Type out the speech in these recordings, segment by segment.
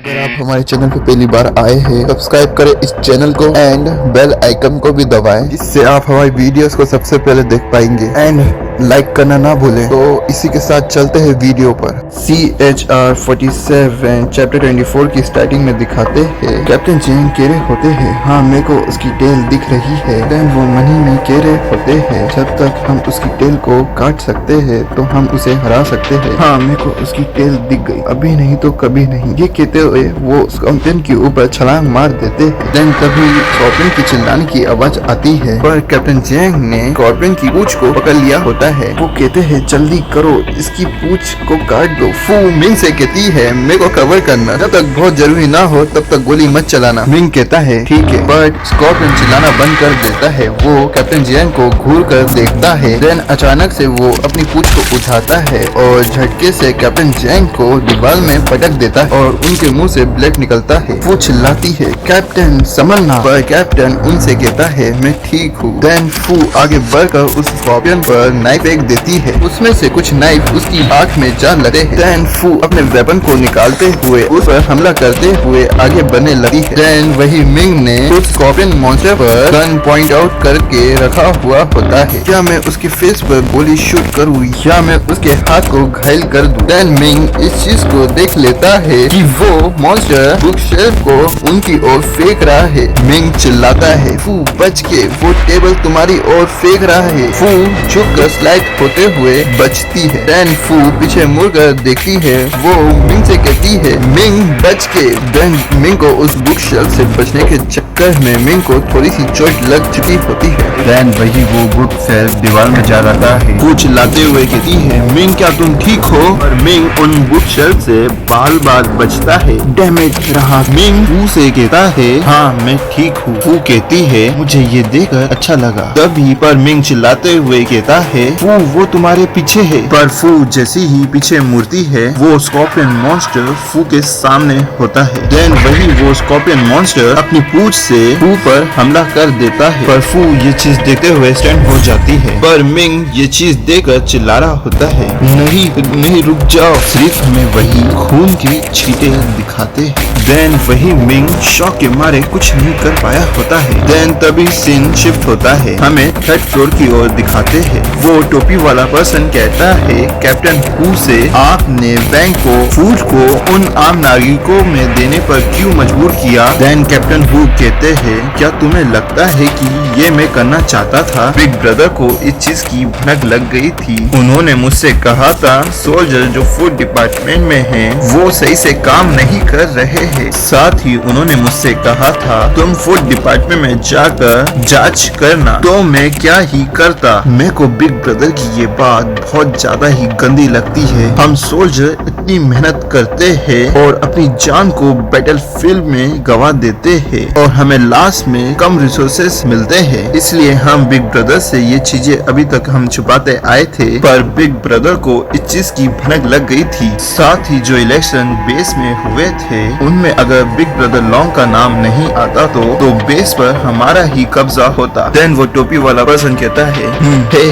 अगर आप हमारे चैनल पे पहली बार आए हैं, सब्सक्राइब करें इस चैनल को एंड बेल आइकन को भी दबाएं, जिससे आप हमारी वीडियोस को सबसे पहले देख पाएंगे एंड लाइक करना ना भूलें। तो इसी के साथ चलते हैं वीडियो पर। CHR 47 चैप्टर 24 की स्टार्टिंग में दिखाते हैं कैप्टन जैंग केरे होते हैं। हाँ, मेरे को उसकी टेल दिख रही है। देन वो मनी में केरे होते हैं। जब तक हम उसकी टेल को काट सकते हैं तो हम उसे हरा सकते हैं। हाँ, मेरे को उसकी टेल दिख गई, अभी नहीं तो कभी नहीं। ये कहते हुए वो स्कॉर्पियन के ऊपर छलांग मार देते हैं। देन तभी स्कॉर्पियन की चिल्लाने की आवाज आती है, पर कैप्टन जैंग ने स्कॉर्पियन की पूंछ को पकड़ लिया होता है। वो कहते हैं जल्दी करो, इसकी पूंछ को काट दो। फू मिंग से कहती है मेरे को कवर करना, जब तक बहुत जरूरी ना हो तब तक गोली मत चलाना। मिंग कहता है ठीक है, बट स्कॉर्पियन चिल्लाना बंद कर देता है। वो कैप्टन जैंग को घूर कर देखता है। देन अचानक से वो अपनी पूंछ को उठाता है और झटके से कैप्टन जैंग को दीवार में पटक देता है और उनके मुंह से ब्लड निकलता है। वो चिल्लाती है कैप्टन संभलना, पर कैप्टन उनसे कहता है मैं ठीक हूँ। देन फू आगे बढ़कर उस स्कॉर्पियन पर नाइफ फेंक देती है। उसमें से कुछ नाइफ उसकी आंख में जा लगते हैं। देन फू अपने वेपन को निकालते हुए उस पर हमला करते हुए आगे बढ़ने लगी है। देन वही मिंग ने उस स्कॉर्पियन मॉन्स्टर पर गन पॉइंट आउट करके रखा हुआ होता है। क्या मैं उसके फेस पर गोली शूट करूँ या मैं उसके हाथ को घायल कर दूं? देन मिंग इस चीज को देख लेता है कि वो मॉन्स्टर बुक शेल्फ को उनकी ओर फेंक रहा है। मिंग चिल्लाता है फू बच के, वो टेबल तुम्हारी ओर फेंक रहा है। फू झुककर स्लाइड होते हुए बचती है। देन फू पीछे मुड़कर देखती है। वो मिंग से कहती है मिंग बच के। देन मिंग को उस बुक शेल्फ से बचने के चक्कर में मिंग को थोड़ी सी चोट लग चुकी होती है। देन वही वो बुक शेल्फ दीवार में जा रहा है। फू चिल्लाते हुए कहती है मिंग क्या तुम ठीक हो? और मिंग उन बुक शेल्फ से बाल बाल बचता है। डैमेज रहा। मिंग फू से कहता है हाँ मैं ठीक हूँ। फू कहती है मुझे ये देखकर अच्छा लगा। तभी पर मिंग चिल्लाते हुए कहता है फू वो तुम्हारे पीछे है। पर फू जैसी ही पीछे मुड़ती है वो स्कॉर्पियन मॉन्स्टर फू के सामने होता है। देन वही वो स्कॉर्पियन मॉन्स्टर अपनी पूंछ से फू पर हमला कर देता है। पर फू ये चीज देखते हुए स्टैंड हो जाती है। पर मिंग ये चीज देखकर चिल्ला रहा होता है नहीं रुक जाओ, सिर्फ हमें वही खून की छींटे दिखाते हैं। देन वही मिंग शॉक के मारे कुछ नहीं कर पाया होता है। देन तभी सीन शिफ्ट होता है। हमें थर्ड फ्लोर की ओर दिखाते हैं। वो टोपी वाला पर्सन कहता है कैप्टन हू से आपने बैंक को फूड को उन आम नागरिकों में देने पर क्यों मजबूर किया? देन कैप्टन हू कहते हैं क्या तुम्हें लगता है कि ये मैं करना चाहता था? बिग ब्रदर को इस चीज की भनक लग गई थी। उन्होंने मुझसे कहा था सोल्जर जो फूड डिपार्टमेंट में हैं वो सही से काम नहीं कर रहे हैं। साथ ही उन्होंने मुझसे कहा था तुम फूड डिपार्टमेंट में जाकर जांच करना। तो मैं क्या ही करता। मेरे को बिग ब्रदर की ये बात बहुत ज्यादा ही गंदी लगती है। हम सोल्जर इतनी मेहनत करते हैं और अपनी जान को बैटल फील्ड में गवा देते हैं और हमें लास्ट में कम रिसोर्सेस मिलते हैं। इसलिए हम बिग ब्रदर से ये चीजें अभी तक हम छुपाते आए थे। पर बिग ब्रदर को इस चीज की भनक लग गई थी। साथ ही जो इलेक्शन बेस में हुए थे उनमें अगर बिग ब्रदर लॉन्ग का नाम नहीं आता तो बेस पर हमारा ही कब्जा होता। देन वो टोपी वाला पर्सन कहता है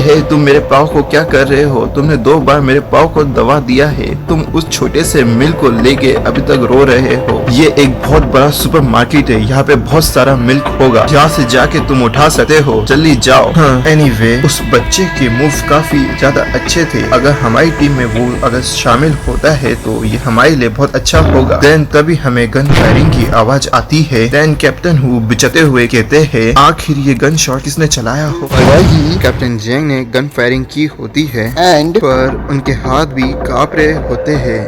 हे तुम मेरे पाव को क्या कर रहे हो? तुमने 2 बार मेरे पाव को दबा दिया है। तुम उस छोटे से मिल को लेके अभी तक रो रहे हो। ये एक बहुत बड़ा सुपर मार्केट है, यहाँ पे बहुत सारा मिल्क होगा, यहाँ से जाके तुम उठा सकते हो, जल्दी जाओ। एनीवे उस बच्चे के मूव काफी ज्यादा अच्छे थे। अगर हमारी टीम में वो अगर शामिल होता है तो ये हमारे लिए बहुत अच्छा होगा। देन तभी हमें गन फायरिंग की आवाज आती है। देन कैप्टन हू बिचते हुए कहते हैं आखिर ये गन शॉट किसने चलाया हो? वही कैप्टन जैंग ने गन फायरिंग की होती है एंड पर उनके हाथ भी कांप रहे होते हैं।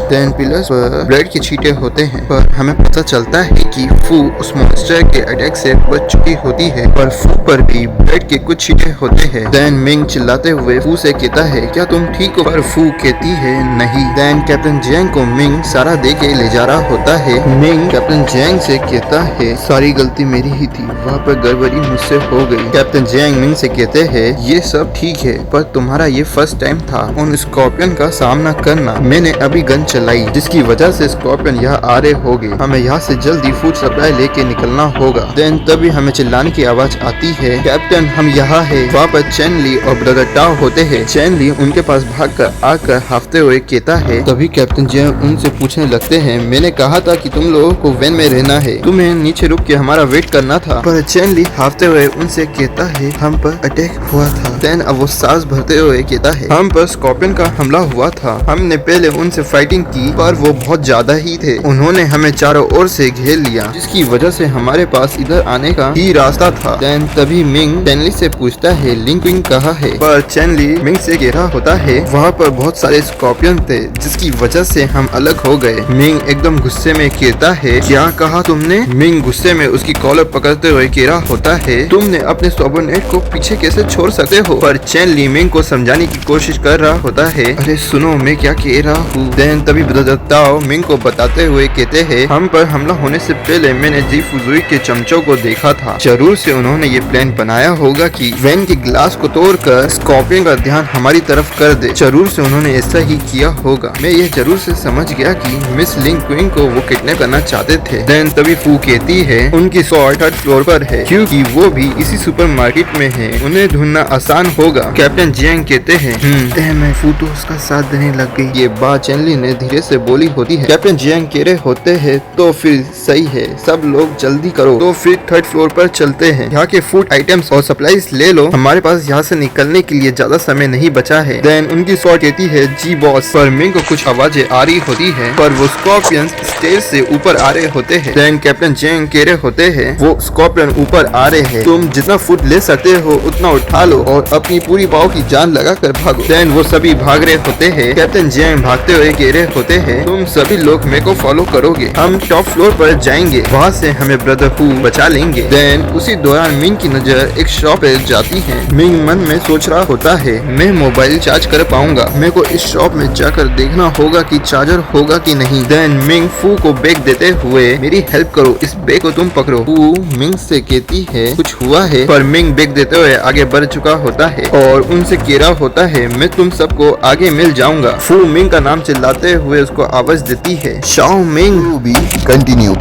देन पिलर्स पर ब्लड के छींटे होते हैं। पर हमें पता चलता है कि फू उस मॉन्स्टर के अटैक से बच चुकी होती है। पर फू पर भी ब्लड के कुछ छींटे होते हैं। देन मिंग चिल्लाते हुए फू से कहता है क्या तुम ठीक हो? पर फू कहती है नहीं। देन कैप्टन जैंग को मिंग सारा दे के ले जा रहा होता है। मिंग कैप्टन जैंग से कहता है सारी गलती मेरी ही थी, वहाँ पर गड़बड़ी मुझसे हो गई। कैप्टन जैंग मिंग से कहते हैं ये सब ठीक है पर तुम्हारा ये फर्स्ट टाइम था उन स्कॉर्पियन का सामना करना। मैंने अभी गन चलाई, जिसकी वजह से स्कॉर्पियन यहाँ आ रहे होंगे। हमें यहाँ से जल्दी फूड सप्लाई लेके निकलना होगा। देन तभी हमें चिल्लाने की आवाज आती है, कैप्टन हम यहाँ है। वहाँ पर चैन ली और ब्रदर टाओ होते हैं। चैन ली उनके पास भागकर आकर हाफते हुए कहता है। तभी कैप्टन जियांग उनसे पूछने लगते हैं, मैंने कहा था कि तुम लोगों को वैन में रहना है, तुम्हें नीचे रुक के हमारा वेट करना था। पर चैन ली हाफते हुए उनसे कहता है, हम पर अटैक हुआ था। देन अब वो सांस भरते हुए कहता है, हम पर स्कॉर्पियन का हमला हुआ था। हमने पहले उनसे फाइटिंग की पर वो बहुत ज्यादा ही थे। उन्होंने हमें चारों ओर से घेर लिया, जिसकी वजह से हमारे पास इधर आने का ही रास्ता था। देन तभी मिंग चैनली से पूछता है, लिंग विंग कहाँ है? पर चैनली मिंग से कह रहा होता है, वहाँ पर बहुत सारे स्कॉर्पियन थे, जिसकी वजह से हम अलग हो गए। मिंग एकदम गुस्से में कहता है, क्या कहा तुमने? मिंग गुस्से में उसकी कॉलर पकड़ते हुए कह रहा होता है, तुमने अपने सबऑर्डिनेट को पीछे कैसे छोड़ सकते हो? पर चैनली मिंग को समझाने की कोशिश कर रहा होता है, अरे सुनो मैं क्या कह रहा हूँ। देन तभी ब्रदर टाओ मिंग को बताते हुए कहते हैं, हम पर हमला होने से पहले मैंने जी फुजुई के चमचों को देखा था। जरूर से उन्होंने ये प्लान बनाया होगा कि वैन के ग्लास को तोड़कर स्कॉर्पियन का ध्यान हमारी तरफ कर दे। जरूर से उन्होंने ऐसा ही किया होगा। मैं ये जरूर से समझ गया कि मिस लिंग क्विंग को वो किडनैप करना चाहते थे। देन तभी फू कहती है, उनकी शॉप थर्ड फ्लोर पर है, क्योंकि वो भी इसी सुपरमार्केट में है, उन्हें ढूंढना आसान होगा। कैप्टन जियांग कहते हैं, मैं फू तो उसका साथ देने लग गई। ये बात चैनली ने धीरे से बोली होती है। कैप्टन जियांग कह रहे होते हैं, तो फिर सही है, सब लोग जल्दी करो। तो फिर थर्ड फ्लोर पर चलते हैं, यहाँ के फूड आइटम्स और सप्लाईज ले लो, हमारे पास यहाँ से निकलने के लिए ज्यादा समय नहीं बचा है। देन उनकी शॉट कहती है, जी बॉस। पर मिंग को कुछ आवाजें आ रही होती है, पर वो स्कॉर्पियन स्टेज से ऊपर आ रहे होते हैं। देन कैप्टन जियांग कह रहे होते हैं, वो स्कॉर्पियन ऊपर आ रहे हैं, तुम जितना फूड ले सकते हो उतना उठा लो और अपनी पूरी पाव की जान लगा कर भागो। देन वो सभी भाग रहे होते हैं। कैप्टन जियांग भागते हुए कह रहे होते हैं, तुम सभी लोग मेरे को फॉलो करोगे, हम टॉप फ्लोर पर जाएंगे, वहाँ से हमें ब्रदर हू बचा लेंगे। देन उसी दौरान मिंग की नजर एक शॉप पे जाती है। मिंग मन में सोच रहा होता है, मैं मोबाइल चार्ज कर पाऊंगा, मेरे को इस शॉप में जाकर देखना होगा कि चार्जर होगा कि नहीं। देन मिंग फू को बैग देते हुए, मेरी हेल्प करो, इस बैग को तुम पकड़ो। फू मिंग से कहती है, कुछ हुआ है? पर मिंग बैग देते हुए आगे बढ़ चुका होता है और उनसे कह रहा होता है, मैं तुम सबको आगे मिल जाऊंगा। फू मिंग का नाम चिल्लाते हुए उसको आवाज देती है, शाओ मिंग। भी कंटिन्यू।